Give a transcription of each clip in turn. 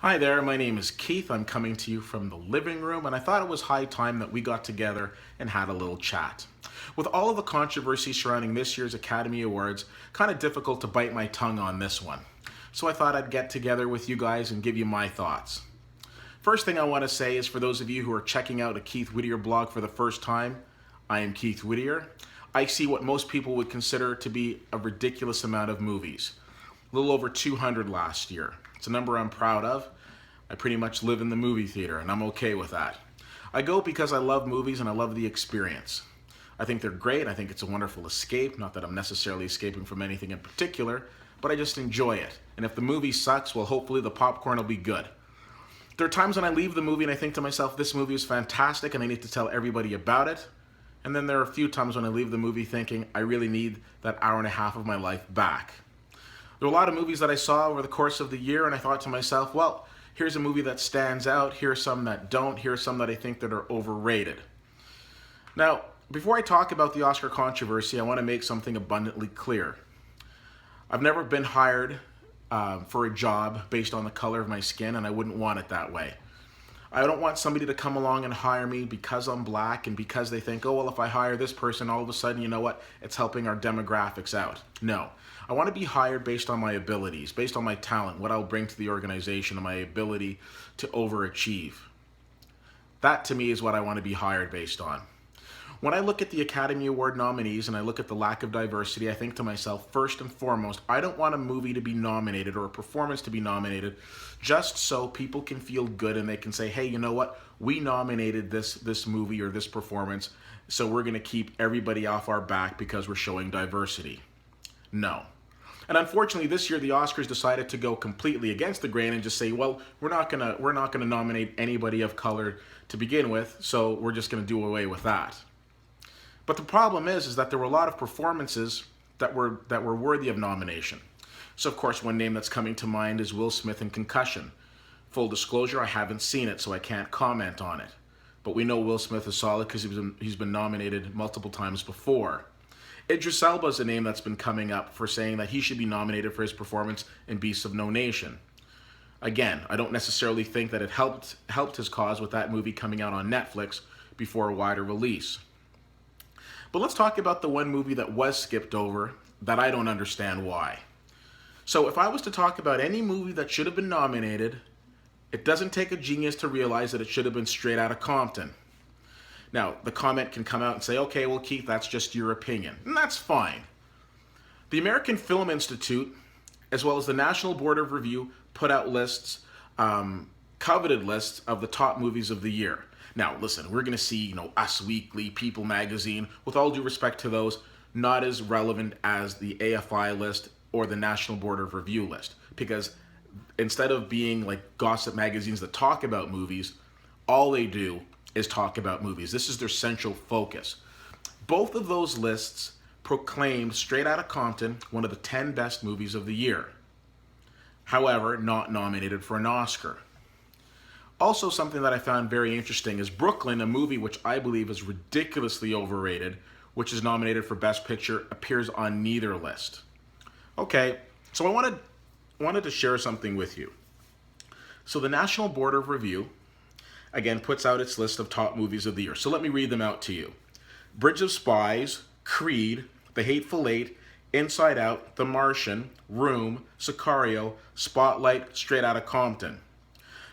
Hi there, my name is Keith. I'm coming to you from the living room, and I thought it was high time that we got together and had a little chat. With all of the controversy surrounding this year's Academy Awards, kind of difficult to bite my tongue on this one. So I thought I'd get together with you guys and give you my thoughts. First thing I want to say is for those of you who are checking out a Keith Whittier blog for the first time, I am Keith Whittier. I see what most people would consider to be a ridiculous amount of movies. A little over 200 last year. It's a number I'm proud of. I pretty much live in the movie theater, and I'm okay with that. I go because I love movies and I love the experience. I think they're great. I think it's a wonderful escape. Not that I'm necessarily escaping from anything in particular, but I just enjoy it. And if the movie sucks, well, hopefully the popcorn will be good. There are times when I leave the movie and I think to myself, this movie is fantastic and I need to tell everybody about it. And then there are a few times when I leave the movie thinking, I really need that hour and a half of my life back. There are a lot of movies that I saw over the course of the year, and I thought to myself, well, here's a movie that stands out, here's some that don't, here's some that I think that are overrated. Now, before I talk about the Oscar controversy, I want to make something abundantly clear. I've never been hired for a job based on the color of my skin, and I wouldn't want it that way. I don't want somebody to come along and hire me because I'm black and because they think, oh, well, if I hire this person, all of a sudden, you know what, it's helping our demographics out. No. I want to be hired based on my abilities, based on my talent, what I'll bring to the organization, and my ability to overachieve. That, to me, is what I want to be hired based on. When I look at the Academy Award nominees and I look at the lack of diversity, I think to myself, first and foremost, I don't want a movie to be nominated or a performance to be nominated just so people can feel good and they can say, hey, you know what? We nominated this movie or this performance, so we're going to keep everybody off our back because we're showing diversity. No. And unfortunately, this year the Oscars decided to go completely against the grain and just say, well, we're not gonna nominate anybody of color to begin with, so we're just gonna do away with that. But the problem is that there were a lot of performances that were worthy of nomination. So of course, one name that's coming to mind is Will Smith in Concussion. Full disclosure, I haven't seen it, so I can't comment on it. But we know Will Smith is solid because he's been nominated multiple times before. Idris Elba is a name that's been coming up for saying that he should be nominated for his performance in Beasts of No Nation. Again, I don't necessarily think that it helped his cause with that movie coming out on Netflix before a wider release. But let's talk about the one movie that was skipped over that I don't understand why. So if I was to talk about any movie that should have been nominated, it doesn't take a genius to realize that it should have been Straight Outta Compton. Now, the comment can come out and say, okay, well, Keith, that's just your opinion. And that's fine. The American Film Institute, as well as the National Board of Review, put out lists, coveted lists of the top movies of the year. Now, listen, we're going to see, Us Weekly, People Magazine, with all due respect to those, not as relevant as the AFI list or the National Board of Review list. Because instead of being like gossip magazines that talk about movies, all they do is talk about movies. This is their central focus. Both of those lists proclaimed Straight Outta Compton one of the 10 best movies of the year. However, not nominated for an Oscar. Also, something that I found very interesting is Brooklyn, a movie which I believe is ridiculously overrated, which is nominated for Best Picture, appears on neither list. Okay, so I wanted to share something with you. So the National Board of Review, again, puts out its list of top movies of the year. So let me read them out to you. Bridge of Spies, Creed, The Hateful Eight, Inside Out, The Martian, Room, Sicario, Spotlight, Straight Outta Compton.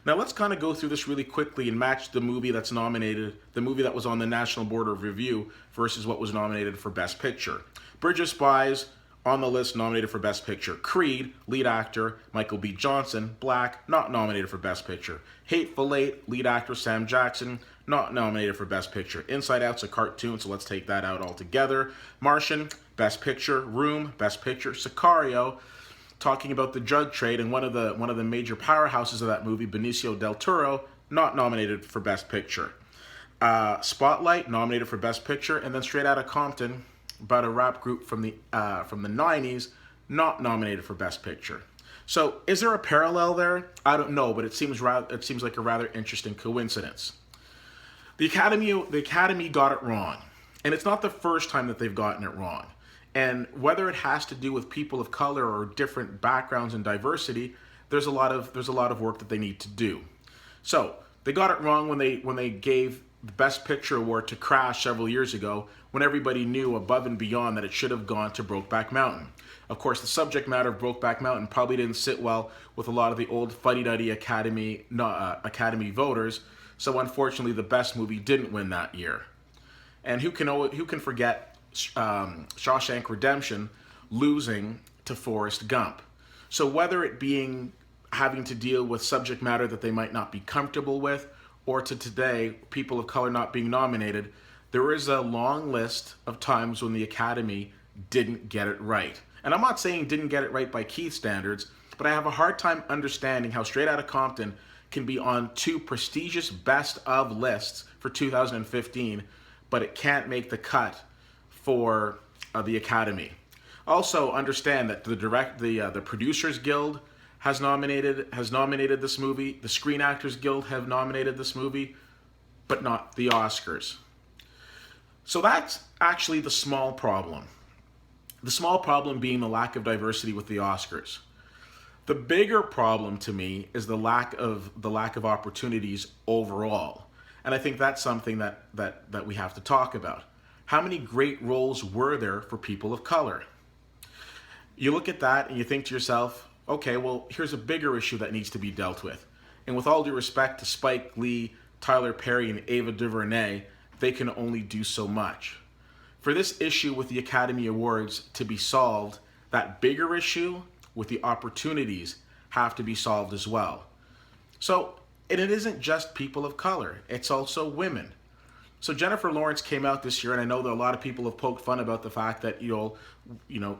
Now let's kind of go through this really quickly and match the movie that's nominated, the movie that was on the National Board of Review versus what was nominated for Best Picture. Bridge of Spies, on the list, nominated for Best Picture. Creed, lead actor, Michael B. Johnson, black, not nominated for Best Picture. Hateful Eight, lead actor, Sam Jackson, not nominated for Best Picture. Inside Out's a cartoon, so let's take that out altogether. Martian, Best Picture. Room, Best Picture. Sicario, talking about the drug trade, and one of the major powerhouses of that movie, Benicio del Toro, not nominated for Best Picture. Spotlight, nominated for Best Picture, and then Straight Outta Compton, about a rap group from the 90s, not nominated for Best Picture. So, is there a parallel there? I don't know, but it seems like a rather interesting coincidence. The Academy got it wrong, and it's not the first time that they've gotten it wrong. And whether it has to do with people of color or different backgrounds and diversity, there's a lot of work that they need to do. So they got it wrong when they gave the Best Picture award to Crash several years ago, when everybody knew above and beyond that it should have gone to Brokeback Mountain. Of course, the subject matter of Brokeback Mountain probably didn't sit well with a lot of the old fuddy-duddy Academy voters, so unfortunately the best movie didn't win that year. And who can forget Shawshank Redemption losing to Forrest Gump? So whether it being having to deal with subject matter that they might not be comfortable with, or to today, people of color not being nominated, there is a long list of times when the Academy didn't get it right. And I'm not saying didn't get it right by Keith standards, but I have a hard time understanding how Straight Outta Compton can be on two prestigious best of lists for 2015, but it can't make the cut for the Academy. Also, understand that the Producers Guild has nominated this movie. The Screen Actors Guild have nominated this movie, but not the Oscars. So that's actually the small problem. The small problem being the lack of diversity with the Oscars. The bigger problem to me is the lack of opportunities overall. And I think that's something that we have to talk about. How many great roles were there for people of color? You look at that and you think to yourself, okay, well, here's a bigger issue that needs to be dealt with. And with all due respect to Spike Lee, Tyler Perry, and Ava DuVernay, they can only do so much. For this issue with the Academy Awards to be solved, that bigger issue with the opportunities have to be solved as well. So, and it isn't just people of color, it's also women. So Jennifer Lawrence came out this year, and I know that a lot of people have poked fun about the fact that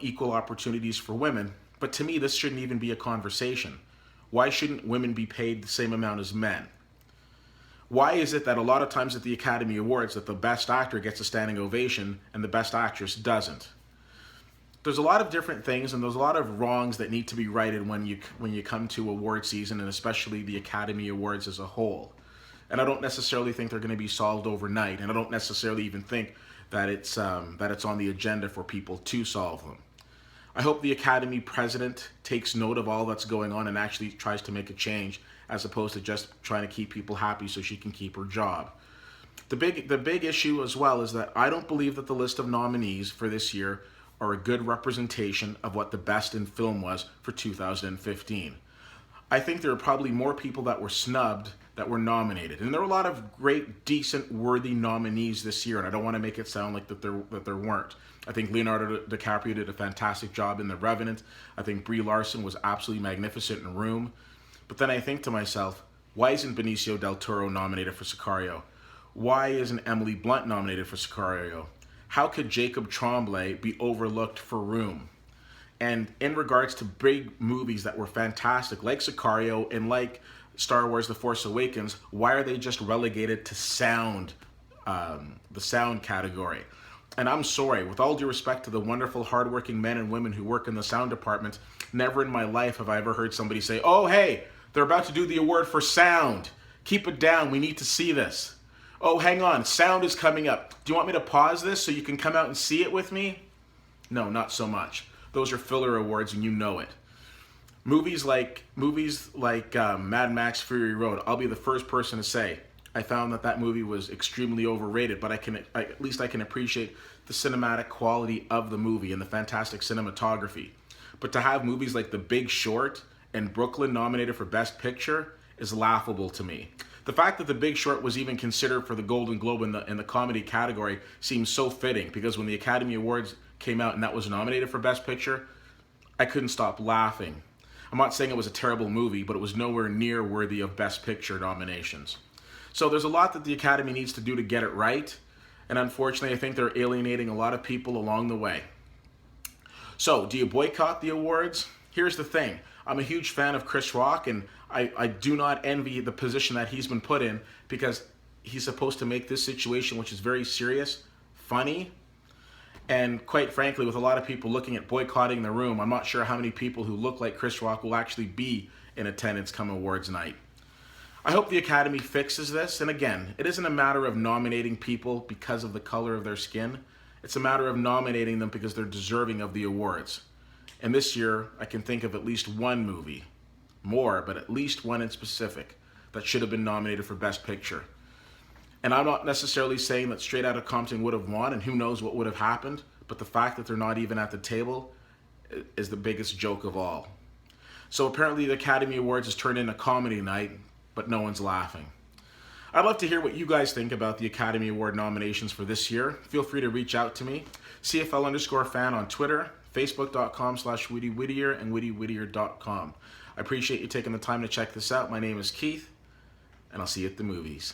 equal opportunities for women. But to me, this shouldn't even be a conversation. Why shouldn't women be paid the same amount as men? Why is it that a lot of times at the Academy Awards that the best actor gets a standing ovation and the best actress doesn't? There's a lot of different things, and there's a lot of wrongs that need to be righted when you come to award season, and especially the Academy Awards as a whole. And I don't necessarily think they're going to be solved overnight, and I don't necessarily even think that it's on the agenda for people to solve them. I hope the Academy president takes note of all that's going on and actually tries to make a change, as opposed to just trying to keep people happy so she can keep her job. The big issue as well is that I don't believe that the list of nominees for this year are a good representation of what the best in film was for 2015. I think there are probably more people that were snubbed that were nominated. And there were a lot of great, decent, worthy nominees this year, and I don't want to make it sound like that there weren't. I think Leonardo DiCaprio did a fantastic job in The Revenant. I think Brie Larson was absolutely magnificent in Room. But then I think to myself, why isn't Benicio del Toro nominated for Sicario? Why isn't Emily Blunt nominated for Sicario? How could Jacob Tremblay be overlooked for Room? And in regards to big movies that were fantastic, like Sicario and like Star Wars The Force Awakens, why are they just relegated to sound, the sound category? And I'm sorry, with all due respect to the wonderful, hardworking men and women who work in the sound department, never in my life have I ever heard somebody say, oh, hey, they're about to do the award for sound. Keep it down, we need to see this. Oh, hang on, sound is coming up. Do you want me to pause this so you can come out and see it with me? No, not so much. Those are filler awards and you know it. Movies like Mad Max Fury Road, I'll be the first person to say, I found that movie was extremely overrated, but at least I can appreciate the cinematic quality of the movie and the fantastic cinematography. But to have movies like The Big Short and Brooklyn nominated for Best Picture is laughable to me. The fact that The Big Short was even considered for the Golden Globe in the comedy category seems so fitting, because when the Academy Awards came out and that was nominated for Best Picture, I couldn't stop laughing. I'm not saying it was a terrible movie, but it was nowhere near worthy of Best Picture nominations. So there's a lot that the Academy needs to do to get it right, and unfortunately I think they're alienating a lot of people along the way. So, do you boycott the awards? Here's the thing. I'm a huge fan of Chris Rock, and I do not envy the position that he's been put in, because he's supposed to make this situation, which is very serious, funny. And quite frankly, with a lot of people looking at boycotting the room, I'm not sure how many people who look like Chris Rock will actually be in attendance come awards night. I hope the Academy fixes this. And again, it isn't a matter of nominating people because of the color of their skin. It's a matter of nominating them because they're deserving of the awards. And this year, I can think of at least one movie more, but at least one in specific that should have been nominated for Best Picture. And I'm not necessarily saying that Straight Outta Compton would have won and who knows what would have happened, but the fact that they're not even at the table is the biggest joke of all. So apparently the Academy Awards has turned into comedy night, but no one's laughing. I'd love to hear what you guys think about the Academy Award nominations for this year. Feel free to reach out to me. CFL_fan on Twitter, Facebook.com/WoodyWhittier and WoodyWhittier.com. I appreciate you taking the time to check this out. My name is Keith, and I'll see you at the movies.